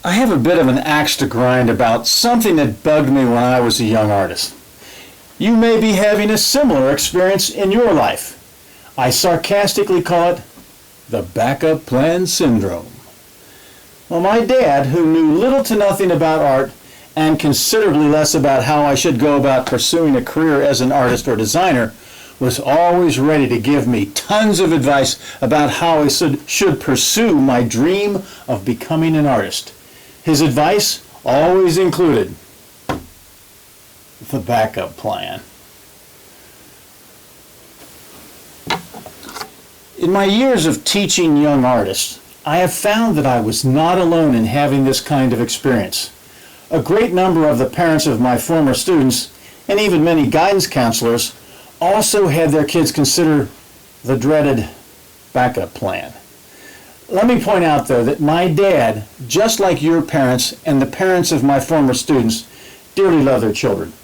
I have a bit of an axe to grind about something that bugged me when I was a young artist. You may be having a similar experience in your life. I sarcastically call it the backup plan syndrome. Well, my dad, who knew little to nothing about art and considerably less about how I should go about pursuing a career as an artist or designer, was always ready to give me tons of advice about how I should pursue my dream of becoming an artist. His advice always included the backup plan. In my years of teaching young artists, I have found that I was not alone in having this kind of experience. A great number of the parents of my former students, and even many guidance counselors, also had their kids consider the dreaded backup plan. Let me point out, though, that my dad, just like your parents and the parents of my former students, dearly love their children.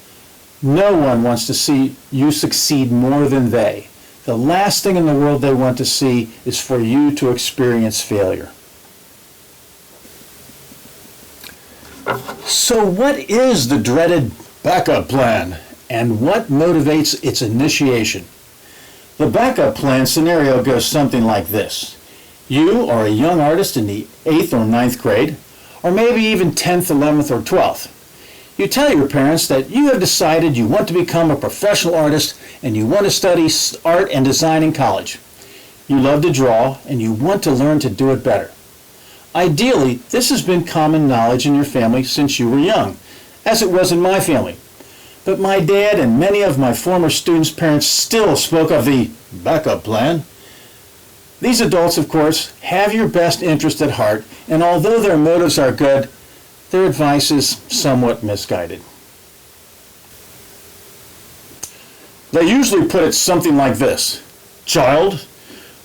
No one wants to see you succeed more than they. The last thing in the world they want to see is for you to experience failure. So what is the dreaded backup plan, and what motivates its initiation? The backup plan scenario goes something like this. You are a young artist in the 8th or 9th grade, or maybe even 10th, 11th, or 12th. You tell your parents that you have decided you want to become a professional artist and you want to study art and design in college. You love to draw and you want to learn to do it better. Ideally, this has been common knowledge in your family since you were young, as it was in my family. But my dad and many of my former students' parents still spoke of the backup plan. These adults, of course, have your best interest at heart, and although their motives are good, their advice is somewhat misguided. They usually put it something like this. Child,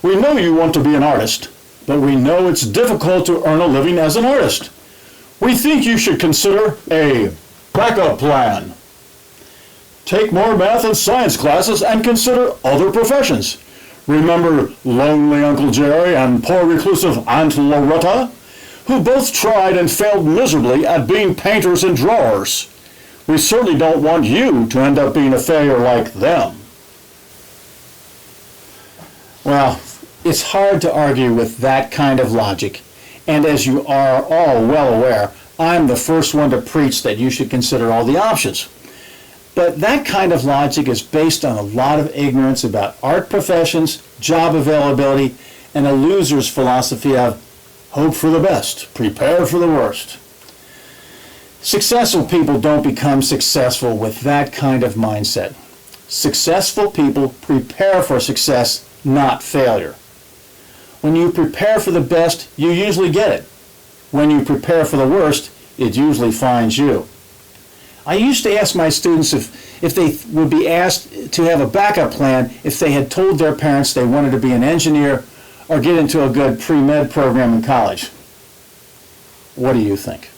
we know you want to be an artist, but we know it's difficult to earn a living as an artist. We think you should consider a backup plan. Take more math and science classes and consider other professions. Remember lonely Uncle Jerry and poor reclusive Aunt Loretta, who both tried and failed miserably at being painters and drawers. We certainly don't want you to end up being a failure like them. Well, it's hard to argue with that kind of logic, and as you are all well aware, I'm the first one to preach that you should consider all the options. But that kind of logic is based on a lot of ignorance about art professions, job availability, and a loser's philosophy of hope for the best, prepare for the worst. Successful people don't become successful with that kind of mindset. Successful people prepare for success, not failure. When you prepare for the best, you usually get it. When you prepare for the worst, it usually finds you. I used to ask my students if they would be asked to have a backup plan if they had told their parents they wanted to be an engineer or get into a good pre-med program in college. What do you think?